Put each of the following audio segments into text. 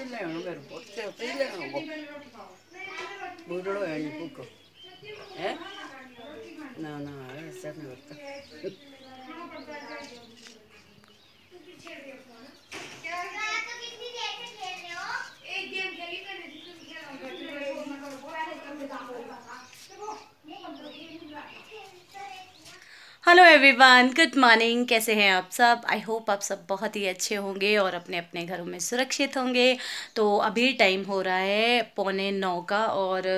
रोटी ले मेरे पुत रोटी ले बूढ़ो है नहीं भूखो है ना ना ऐसा नहीं होता। Hello everyone, good morning. कैसे हैं आप सब? आई होप आप सब बहुत ही अच्छे होंगे और अपने अपने घरों में सुरक्षित होंगे। तो अभी टाइम हो रहा है 8:45 का और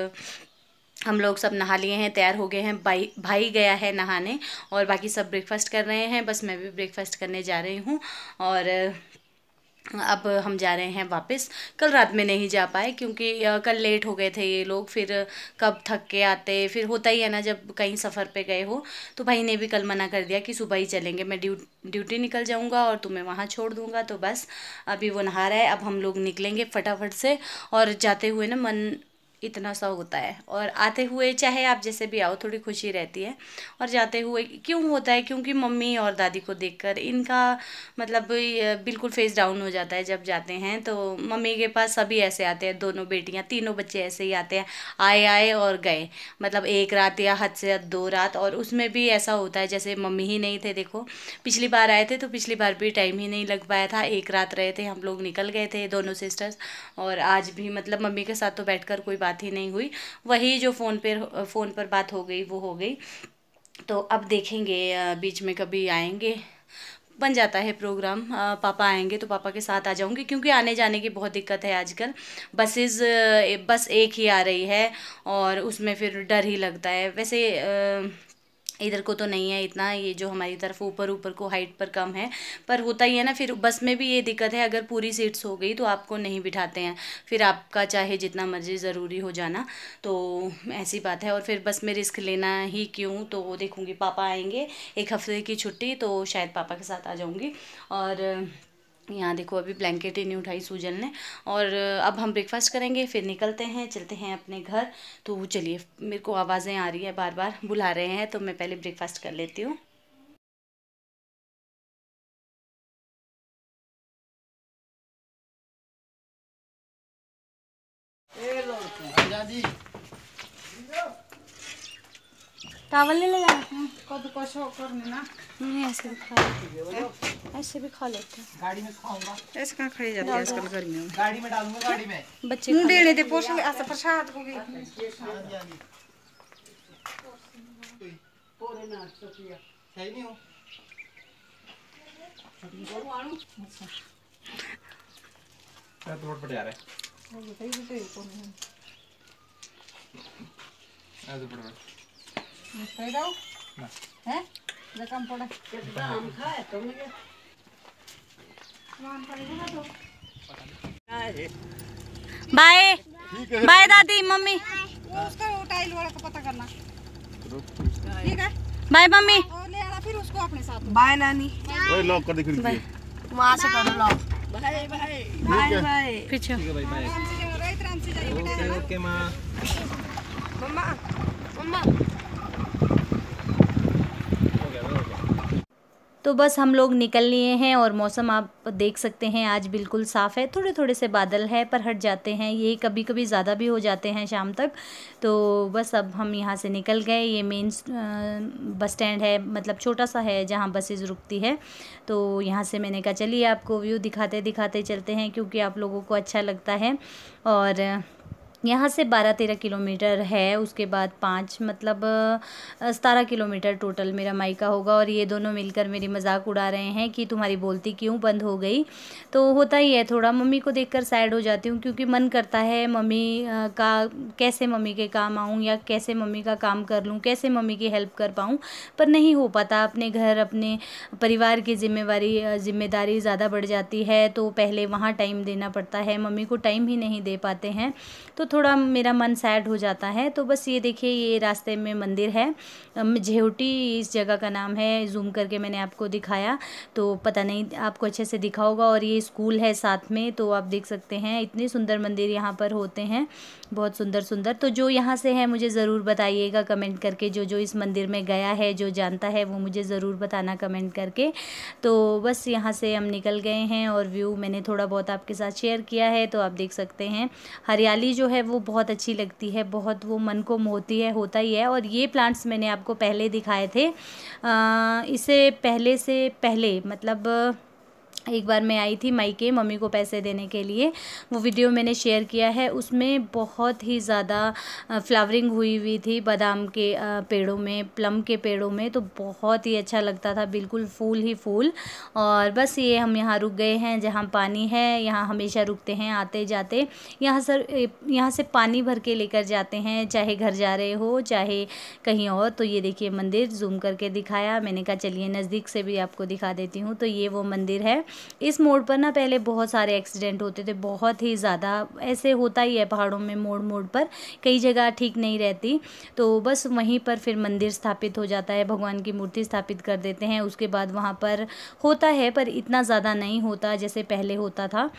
हम लोग सब नहा लिए हैं, तैयार हो गए हैं। भाई गया है नहाने और बाकी सब ब्रेकफास्ट कर रहे हैं। बस मैं भी ब्रेकफास्ट करने जा रही हूँ और अब हम जा रहे हैं वापस। कल रात में नहीं जा पाए क्योंकि कल लेट हो गए थे ये लोग। फिर कब थक के आते, फिर होता ही है ना जब कहीं सफ़र पे गए हो। तो भाई ने भी कल मना कर दिया कि सुबह ही चलेंगे, मैं ड्यूटी निकल जाऊंगा और तुम्हें वहाँ छोड़ दूंगा। तो बस अभी वो नहा रहा है, अब हम लोग निकलेंगे फटाफट से। और जाते हुए ना मन इतना सा होता है, और आते हुए चाहे आप जैसे भी आओ थोड़ी खुशी रहती है। और जाते हुए क्यों होता है? क्योंकि मम्मी और दादी को देखकर इनका मतलब बिल्कुल फेस डाउन हो जाता है जब जाते हैं। तो मम्मी के पास सभी ऐसे आते हैं, दोनों बेटियां, तीनों बच्चे ऐसे ही आते हैं, आए आए और गए। मतलब एक रात या हद से हद 2 रात, और उसमें भी ऐसा होता है जैसे मम्मी ही नहीं थे। देखो पिछली बार आए थे तो पिछली बार भी टाइम ही नहीं लग पाया था, एक रात रहे थे, हम लोग निकल गए थे दोनों सिस्टर्स। और आज भी मतलब मम्मी के साथ तो बैठकर कोई बात ही नहीं हुई, वही जो फ़ोन पर बात हो गई वो हो गई। तो अब देखेंगे बीच में कभी आएंगे, बन जाता है प्रोग्राम। पापा आएंगे तो पापा के साथ आ जाऊंगी क्योंकि आने जाने की बहुत दिक्कत है आजकल। बस एक ही आ रही है और उसमें फिर डर ही लगता है। वैसे इधर को तो नहीं है इतना, ये जो हमारी तरफ ऊपर ऊपर को हाइट पर कम है। पर होता ही है ना, फिर बस में भी ये दिक्कत है, अगर पूरी सीट्स हो गई तो आपको नहीं बिठाते हैं, फिर आपका चाहे जितना मर्जी ज़रूरी हो जाना। तो ऐसी बात है, और फिर बस में रिस्क लेना ही क्यों। तो देखूँगी पापा आएंगे, एक हफ्ते की छुट्टी, तो शायद पापा के साथ आ जाऊँगी। और यहाँ देखो अभी ब्लैंकेट ही नहीं उठाई सूजन ने। और अब हम ब्रेकफास्ट करेंगे, फिर निकलते हैं, चलते हैं अपने घर। तो चलिए, मेरे को आवाज़ें आ रही है, बार बार बुला रहे हैं, तो मैं पहले ब्रेकफास्ट कर लेती हूँ। टावल ले लगा कद कसो करने ना, नहीं, ऐसे भी खा लेते, ऐसे भी खा लेते हैं। गाड़ी में खाऊंगा, ऐसे कहाँ खाई जाती है आजकल गर्मियों में। गाड़ी में डालूंगा, गाड़ी में बच्चे मुंह देने दे पोषण ऐसा प्रसाद को भी सही नहीं हो तो रोड पर जा रहा है ऐसे पड़ रहा है जकम पड़ा कितना आम खाए तुमने के बाय बाय दादी मम्मी, उसका वो टाइल वाला का पता करना, ठीक है? बाय मम्मी, और ले आना फिर उसको अपने साथ। बाय नानी। ओए लॉक कर दे खिड़की, वहाँ से करो lock. Bye bye bye bye. पीछे। ठीक है भाई, बाय। आराम से जाओ, राइट आराम से जाइए बेटा। ओके ओके माँ। मम्मा मम्मा। तो बस हम लोग निकल लिए हैं और मौसम आप देख सकते हैं आज बिल्कुल साफ़ है, थोड़े थोड़े से बादल है पर हट जाते हैं, ये कभी कभी ज़्यादा भी हो जाते हैं शाम तक। तो बस अब हम यहाँ से निकल गए। ये मेन बस स्टैंड है, मतलब छोटा सा है जहाँ बसेस रुकती है। तो यहाँ से मैंने कहा चलिए आपको व्यू दिखाते दिखाते चलते हैं क्योंकि आप लोगों को अच्छा लगता है। और यहाँ से 12-13 किलोमीटर है, उसके बाद 5 मतलब 17 किलोमीटर टोटल मेरा मायका होगा। और ये दोनों मिलकर मेरी मजाक उड़ा रहे हैं कि तुम्हारी बोलती क्यों बंद हो गई। तो होता ही है, थोड़ा मम्मी को देखकर सैड हो जाती हूँ क्योंकि मन करता है मम्मी का कैसे मम्मी के काम आऊँ या कैसे मम्मी का काम कर लूँ, कैसे मम्मी की हेल्प कर पाऊँ, पर नहीं हो पाता। अपने घर अपने परिवार की जिम्मेदारी ज़्यादा बढ़ जाती है, तो पहले वहाँ टाइम देना पड़ता है, मम्मी को टाइम ही नहीं दे पाते हैं। तो थोड़ा मेरा मन सैड हो जाता है। तो बस ये देखिए, ये रास्ते में मंदिर है, झेवटी इस जगह का नाम है। जूम करके मैंने आपको दिखाया तो पता नहीं आपको अच्छे से दिखा होगा। और ये स्कूल है साथ में, तो आप देख सकते हैं इतने सुंदर मंदिर यहाँ पर होते हैं, बहुत सुंदर सुंदर। तो जो यहाँ से है मुझे ज़रूर बताइएगा कमेंट करके, जो इस मंदिर में गया है, जो जानता है वो मुझे ज़रूर बताना कमेंट करके। तो बस यहाँ से हम निकल गए हैं और व्यू मैंने थोड़ा बहुत आपके साथ शेयर किया है। तो आप देख सकते हैं हरियाली जो है वो बहुत अच्छी लगती है, बहुत वो मन को मोहती है, होता ही है। और ये प्लांट्स मैंने आपको पहले दिखाए थे, इससे पहले मतलब एक बार मैं आई थी मायके मम्मी को पैसे देने के लिए, वो वीडियो मैंने शेयर किया है। उसमें बहुत ही ज़्यादा फ्लावरिंग हुई थी बादाम के पेड़ों में, प्लम के पेड़ों में, तो बहुत ही अच्छा लगता था, बिल्कुल फूल ही फूल। और बस ये हम यहाँ रुक गए हैं जहाँ पानी है, यहाँ हमेशा रुकते हैं आते जाते। यहाँ से पानी भर के लेकर जाते हैं, चाहे घर जा रहे हो चाहे कहीं और। तो ये देखिए मंदिर जूम करके दिखाया, मैंने कहा चलिए नज़दीक से भी आपको दिखा देती हूँ। तो ये वो मंदिर है। इस मोड़ पर ना पहले बहुत सारे एक्सीडेंट होते थे, बहुत ही ज़्यादा, ऐसे होता ही है पहाड़ों में, मोड़ मोड़ पर कई जगह ठीक नहीं रहती। तो बस वहीं पर फिर मंदिर स्थापित हो जाता है, भगवान की मूर्ति स्थापित कर देते हैं। उसके बाद वहाँ पर होता है, पर इतना ज़्यादा नहीं होता जैसे पहले होता था।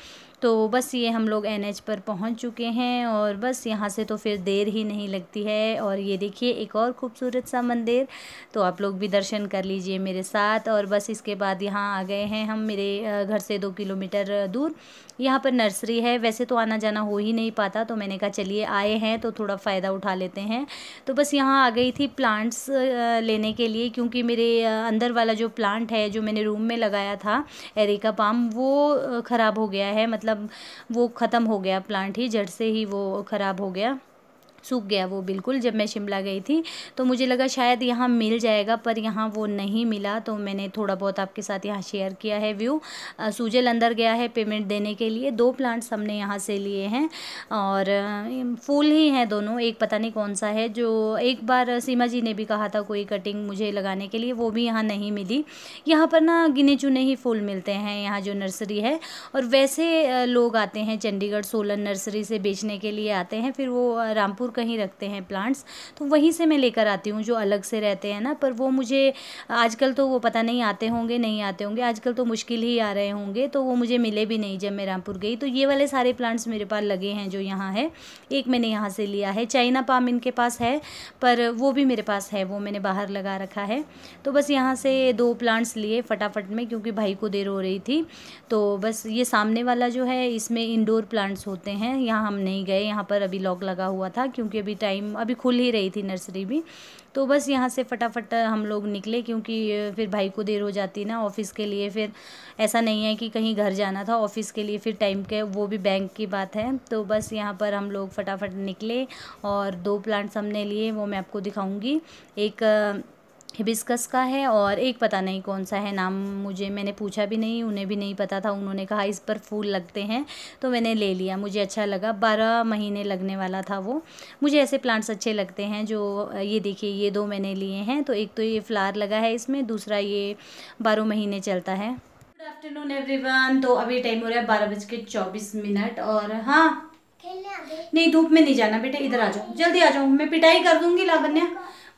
तो बस ये हम लोग NH पर पहुंच चुके हैं और बस यहाँ से तो फिर देर ही नहीं लगती है। और ये देखिए एक और खूबसूरत सा मंदिर, तो आप लोग भी दर्शन कर लीजिए मेरे साथ। और बस इसके बाद यहाँ आ गए हैं हम, मेरे घर से 2 किलोमीटर दूर। यहाँ पर नर्सरी है, वैसे तो आना जाना हो ही नहीं पाता, तो मैंने कहा चलिए आए हैं तो थोड़ा फ़ायदा उठा लेते हैं। तो बस यहाँ आ गई थी प्लांट्स लेने के लिए, क्योंकि मेरे अंदर वाला जो प्लांट है जो मैंने रूम में लगाया था एरिका पाम, वो ख़राब हो गया है, मतलब वो ख़त्म हो गया प्लांट ही, जड़ से ही वो ख़राब हो गया, सूख गया वो बिल्कुल। जब मैं शिमला गई थी तो मुझे लगा शायद यहाँ मिल जाएगा, पर यहाँ वो नहीं मिला। तो मैंने थोड़ा बहुत आपके साथ यहाँ शेयर किया है व्यू। सूजल अंदर गया है पेमेंट देने के लिए, 2 प्लांट्स हमने यहाँ से लिए हैं और फूल ही हैं दोनों, एक पता नहीं कौन सा है, जो एक बार सीमा जी ने भी कहा था कोई कटिंग मुझे लगाने के लिए, वो भी यहाँ नहीं मिली। यहाँ पर ना गिने चुने ही फूल मिलते हैं यहाँ जो नर्सरी है। और वैसे लोग आते हैं चंडीगढ़ सोलन नर्सरी से बेचने के लिए आते हैं, फिर वो रामपुर कहीं रखते हैं प्लांट्स, तो वहीं से मैं लेकर आती हूँ जो अलग से रहते हैं ना। पर वो मुझे आजकल तो वो पता नहीं आते होंगे नहीं आते होंगे, आजकल तो मुश्किल ही आ रहे होंगे, तो वो मुझे मिले भी नहीं जब मैं रामपुर गई। तो ये वाले सारे प्लांट्स मेरे पास लगे हैं जो यहाँ है। एक मैंने यहाँ से लिया है, चाइना पाम इनके पास है, पर वो भी मेरे पास है, वो मैंने बाहर लगा रखा है। तो बस यहाँ से 2 प्लांट्स लिए फटाफट में, क्योंकि भाई को देर हो रही थी। तो बस ये सामने वाला जो है इसमें इंडोर प्लांट्स होते हैं, यहाँ हम नहीं गए, यहाँ पर अभी लॉक लगा हुआ था, क्योंकि अभी टाइम अभी खुल ही रही थी नर्सरी भी। तो बस यहाँ से फटाफट हम लोग निकले, क्योंकि फिर भाई को देर हो जाती ना ऑफ़िस के लिए। फिर ऐसा नहीं है कि कहीं घर जाना था, ऑफ़िस के लिए फिर टाइम के, वो भी बैंक की बात है। तो बस यहाँ पर हम लोग फटाफट निकले और 2 प्लांट्स हमने लिए, वो मैं आपको दिखाऊंगी। एक हिबिस्कस का है और एक पता नहीं कौन सा है, नाम मैंने पूछा भी नहीं, उन्हें भी नहीं पता था। उन्होंने कहा इस पर फूल लगते हैं, तो मैंने ले लिया, मुझे अच्छा लगा। 12 महीने लगने वाला था वो। मुझे ऐसे प्लांट्स अच्छे लगते हैं जो, ये देखिए ये 2 मैंने लिए हैं। तो एक तो ये फ्लावर लगा है इसमें, दूसरा ये 12 महीने चलता है। Good afternoon everyone. तो अभी टाइम हो रहा है 12:24 और हाँ नहीं, धूप में नहीं जाना बेटा, इधर आ जाओ, जल्दी आ जाओ, मैं पिटाई कर दूंगी लावण्या।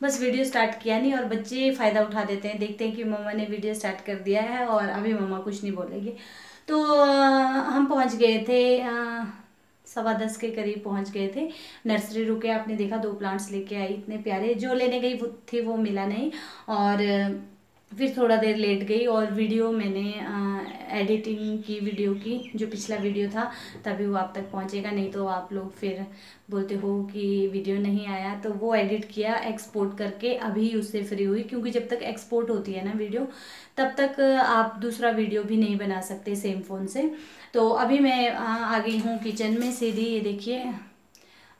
बस वीडियो स्टार्ट किया नहीं और बच्चे फ़ायदा उठा देते हैं, देखते हैं कि मम्मा ने वीडियो स्टार्ट कर दिया है और अभी मम्मा कुछ नहीं बोलेगी। तो हम पहुंच गए थे 10:15 के करीब पहुंच गए थे। नर्सरी रुके, आपने देखा 2 प्लांट्स लेके आई इतने प्यारे, जो लेने गई थी वो मिला नहीं। और फिर थोड़ा देर लेट गई और वीडियो मैंने एडिटिंग की, वीडियो की जो पिछला वीडियो था, तभी वो आप तक पहुंचेगा, नहीं तो आप लोग फिर बोलते हो कि वीडियो नहीं आया। तो वो एडिट किया एक्सपोर्ट करके, अभी उससे फ्री हुई, क्योंकि जब तक एक्सपोर्ट होती है ना वीडियो तब तक आप दूसरा वीडियो भी नहीं बना सकते सेम फ़ोन से। तो अभी मैं आ गई हूँ किचन में सीधी। ये देखिए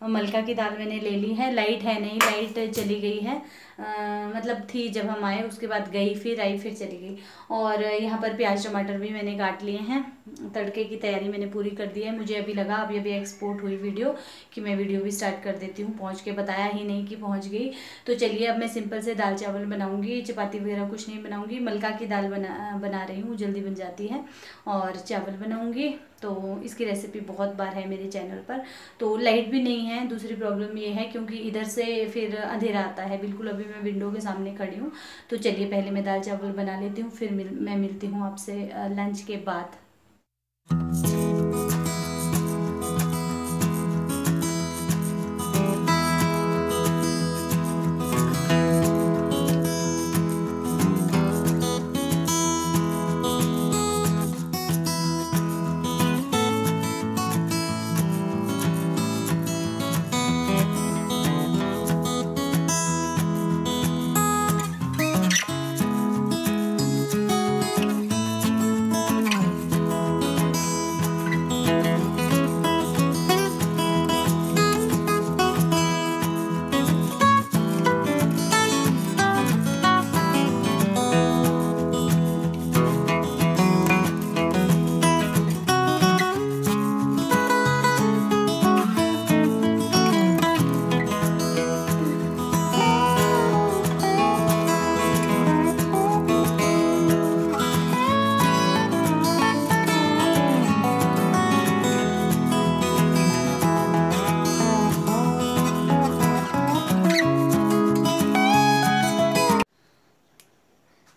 मलका की दाल मैंने ले ली है, लाइट है नहीं, लाइट चली गई है। मतलब थी जब हम आए, उसके बाद गई, फिर आई, फिर चली गई। और यहाँ पर प्याज टमाटर भी मैंने काट लिए हैं, तड़के की तैयारी मैंने पूरी कर दी है। मुझे अभी लगा अभी अभी एक्सपोर्ट हुई वीडियो कि मैं वीडियो भी स्टार्ट कर देती हूँ, पहुँच के बताया ही नहीं कि पहुँच गई। तो चलिए अब मैं सिंपल से दाल चावल बनाऊँगी, चपाती वगैरह कुछ नहीं बनाऊँगी। मलका की दाल बना रही हूँ, जल्दी बन जाती है। और चावल बनाऊँगी, तो इसकी रेसिपी बहुत बार है मेरे चैनल पर। तो लाइट भी नहीं है, दूसरी प्रॉब्लम ये है क्योंकि इधर से फिर अंधेरा आता है बिल्कुल। अभी मैं विंडो के सामने खड़ी हूँ। तो चलिए पहले मैं दाल चावल बना लेती हूँ, फिर मैं मिलती हूँ आपसे लंच के बाद।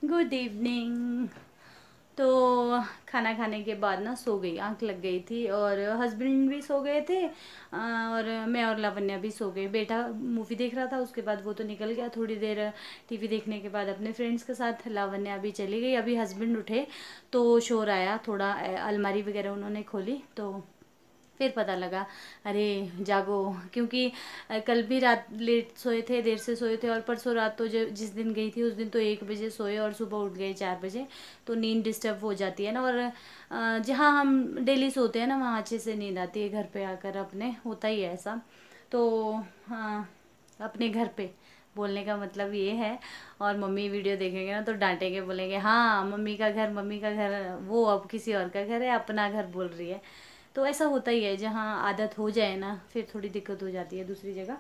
Good evening. तो खाना खाने के बाद ना सो गई, आंख लग गई थी, और हस्बैंड भी सो गए थे, और मैं और लावण्या भी सो गए। बेटा मूवी देख रहा था, उसके बाद वो तो निकल गया थोड़ी देर टीवी देखने के बाद अपने फ्रेंड्स के साथ। लावण्या अभी चली गई। अभी हस्बैंड उठे तो शोर आया थोड़ा, अलमारी वगैरह उन्होंने खोली, तो फिर पता लगा अरे जागो, क्योंकि कल भी रात लेट सोए थे, देर से सोए थे, और परसों रात तो जिस दिन गई थी उस दिन तो 1 बजे सोए और सुबह उठ गए 4 बजे। तो नींद डिस्टर्ब हो जाती है ना, और जहाँ हम डेली सोते हैं ना वहाँ अच्छे से नींद आती है। घर पे आकर अपने होता ही है ऐसा। तो हाँ, अपने घर पे बोलने का मतलब ये है। और मम्मी वीडियो देखेंगे ना तो डांटेंगे, बोलेंगे हाँ मम्मी का घर, वो अब किसी और का घर है, अपना घर बोल रही है। तो ऐसा होता ही है, जहाँ आदत हो जाए ना फिर थोड़ी दिक्कत हो जाती है दूसरी जगह।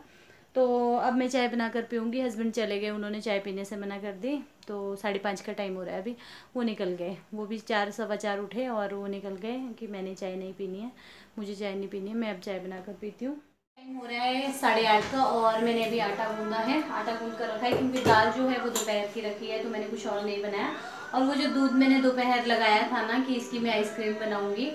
तो अब मैं चाय बनाकर पीऊँगी। हस्बैंड चले गए, उन्होंने चाय पीने से मना कर दी। तो 5:30 का टाइम हो रहा है अभी, वो निकल गए। वो भी 4 सवा 4 उठे और वो निकल गए कि मैंने चाय नहीं पीनी है, मुझे चाय नहीं पीनी है, मैं अब चाय बनाकर पीती हूँ। टाइम हो रहा है 8:30 का, और मैंने अभी आटा गूंदा है, आटा गूंद कर रखा है, क्योंकि दाल जो है वो दोपहर की रखी है, तो मैंने कुछ और नहीं बनाया। और वो जो दूध मैंने दोपहर लगाया था ना कि इसकी मैं आइसक्रीम बनाऊंगी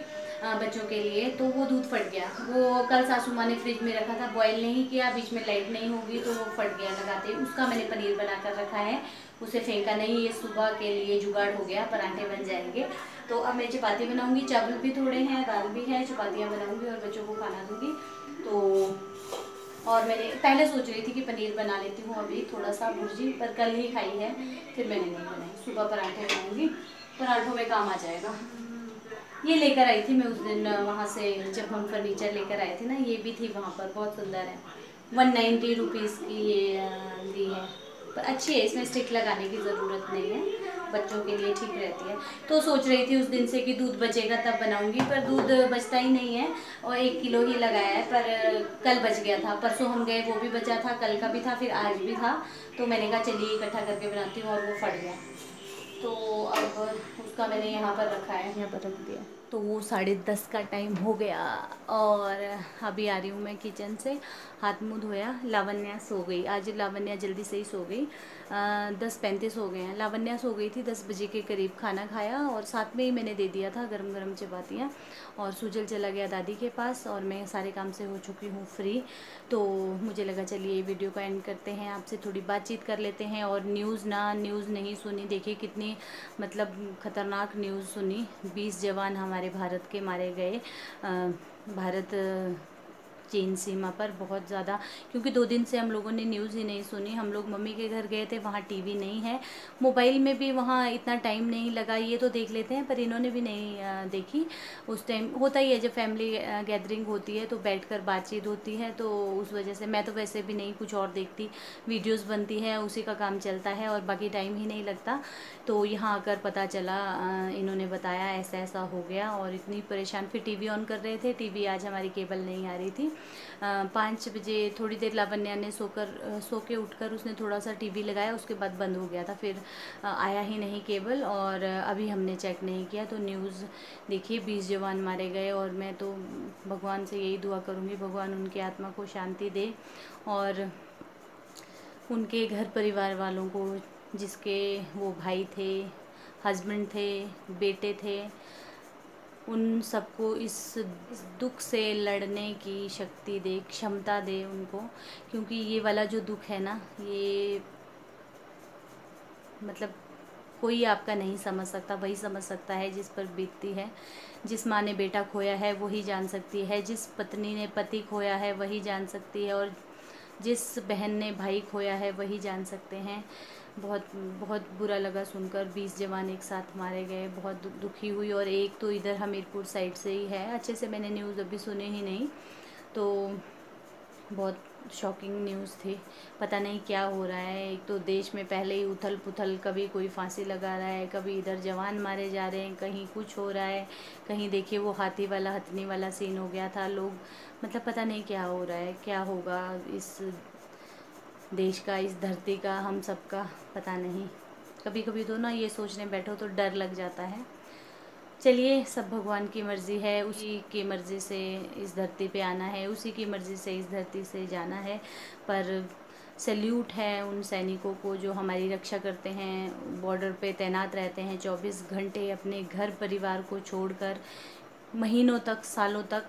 बच्चों के लिए, तो वो दूध फट गया। वो कल सासू माँ ने फ्रिज में रखा था, बॉयल नहीं किया, बीच में लाइट नहीं होगी तो वो फट गया लगाते। उसका मैंने पनीर बना कर रखा है, उसे फेंका नहीं, ये सुबह के लिए जुगाड़ हो गया, पराठे बन जाएंगे। तो अब मैं चपाती बनाऊंगी, चावल भी थोड़े हैं, दाल भी है, चपातियाँ बनाऊंगी और बच्चों को खाना दूंगी। तो और मैंने पहले सोच रही थी कि पनीर बना लेती हूँ अभी थोड़ा सा भुर्जी, पर कल ही खाई है, फिर मैंने नहीं बनाई। सुबह पराठे बनाऊंगी, पराठों में काम आ जाएगा। ये लेकर आई थी मैं उस दिन वहाँ से, जब हम फर्नीचर लेकर आए थे ना, ये भी थी वहाँ पर, बहुत सुंदर है। 190 रुपीज़ की ये दी है, पर अच्छी है, इसमें स्टिक लगाने की ज़रूरत नहीं है, बच्चों के लिए ठीक रहती है। तो सोच रही थी उस दिन से कि दूध बचेगा तब बनाऊंगी, पर दूध बचता ही नहीं है, और 1 किलो ही लगाया है। पर कल बच गया था, परसों हम गए वो भी बचा था, कल का भी था, फिर आज भी था। तो मैंने कहा चलिए इकट्ठा करके बनाती हूँ, और वो फट गया। तो अब उसका मैंने यहाँ पर रखा है, यहाँ पर रख दिया। तो वो 10:30 का टाइम हो गया, और अभी आ रही हूँ मैं किचन से, हाथ मुँह धोया। लावण्या सो गई, आज लावण्या जल्दी से ही सो गई, 10:35 हो गए हैं। लावण्या सो गई थी 10 बजे के करीब, खाना खाया और साथ में ही मैंने दे दिया था गरम गरम चपातियाँ। और सुजल चला गया दादी के पास, और मैं सारे काम से हो चुकी हूँ फ्री। तो मुझे लगा चलिए वीडियो को एंड करते हैं, आपसे थोड़ी बातचीत कर लेते हैं। और न्यूज़ नहीं सुनी, देखिए कितनी मतलब ख़तरनाक न्यूज़ सुनी। 20 जवान हमारे भारत के मारे गए। भारत चीन सीमा पर बहुत ज़्यादा, क्योंकि 2 दिन से हम लोगों ने न्यूज़ ही नहीं सुनी। हम लोग मम्मी के घर गए थे, वहाँ टीवी नहीं है, मोबाइल में भी वहाँ इतना टाइम नहीं लगा, ये तो देख लेते हैं, पर इन्होंने भी नहीं देखी। उस टाइम होता ही है जब फैमिली गैदरिंग होती है तो बैठकर बातचीत होती है, तो उस वजह से मैं तो वैसे भी नहीं कुछ और देखती, वीडियोज़ बनती है उसी का काम चलता है और बाकी टाइम ही नहीं लगता। तो यहाँ आकर पता चला, इन्होंने बताया ऐसा ऐसा हो गया और इतनी परेशान। फिर टीवी ऑन कर रहे थे, टीवी आज हमारी केबल नहीं आ रही थी। 5 बजे थोड़ी देर लावण्या ने सो के उठकर उसने थोड़ा सा टीवी लगाया, उसके बाद बंद हो गया था, फिर आया ही नहीं केबल। और अभी हमने चेक नहीं किया तो न्यूज़ देखिए 20 जवान मारे गए। और मैं तो भगवान से यही दुआ करूँगी, भगवान उनकी आत्मा को शांति दे और उनके घर परिवार वालों को, जिसके वो भाई थे, हस्बैंड थे, बेटे थे, उन सबको इस दुख से लड़ने की शक्ति दे, क्षमता दे उनको। क्योंकि ये वाला जो दुख है ना, ये मतलब कोई आपका नहीं समझ सकता, वही समझ सकता है जिस पर बीतती है। जिस माँ ने बेटा खोया है वही जान सकती है, जिस पत्नी ने पति खोया है वही जान सकती है, और जिस बहन ने भाई खोया है वही जान सकते हैं। बहुत बहुत बुरा लगा सुनकर, 20 जवान एक साथ मारे गए, बहुत दुखी हुई। और एक तो इधर हमीरपुर साइड से ही है, अच्छे से मैंने न्यूज़ अभी सुने ही नहीं, तो बहुत शॉकिंग न्यूज़ थी। पता नहीं क्या हो रहा है, एक तो देश में पहले ही उथल पुथल, कभी कोई फांसी लगा रहा है, कभी इधर जवान मारे जा रहे हैं, कहीं कुछ हो रहा है, कहीं देखिए वो हाथी वाला हथनी वाला सीन हो गया था। लोग मतलब पता नहीं क्या हो रहा है, क्या होगा इस देश का, इस धरती का, हम सब का पता नहीं। कभी कभी तो ना ये सोचने बैठो तो डर लग जाता है। चलिए, सब भगवान की मर्ज़ी है, उसी की मर्ज़ी से इस धरती पे आना है, उसी की मर्ज़ी से इस धरती से जाना है। पर सैल्यूट है उन सैनिकों को जो हमारी रक्षा करते हैं, बॉर्डर पे तैनात रहते हैं 24 घंटे, अपने घर परिवार को छोड़कर, महीनों तक, सालों तक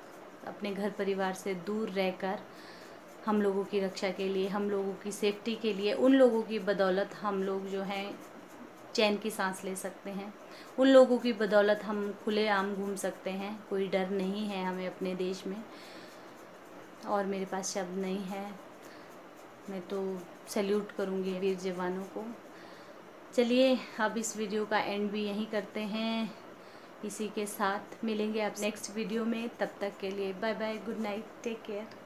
अपने घर परिवार से दूर रहकर हम लोगों की रक्षा के लिए, हम लोगों की सेफ्टी के लिए, उन लोगों की बदौलत हम लोग जो हैं चैन की सांस ले सकते हैं। उन लोगों की बदौलत हम खुले आम घूम सकते हैं, कोई डर नहीं है हमें अपने देश में। और मेरे पास शब्द नहीं है, मैं तो सैल्यूट करूँगी वीर जवानों को। चलिए, अब इस वीडियो का एंड भी यहीं करते हैं। इसी के साथ मिलेंगे आप नेक्स्ट वीडियो में, तब तक के लिए bye bye, good night, take care.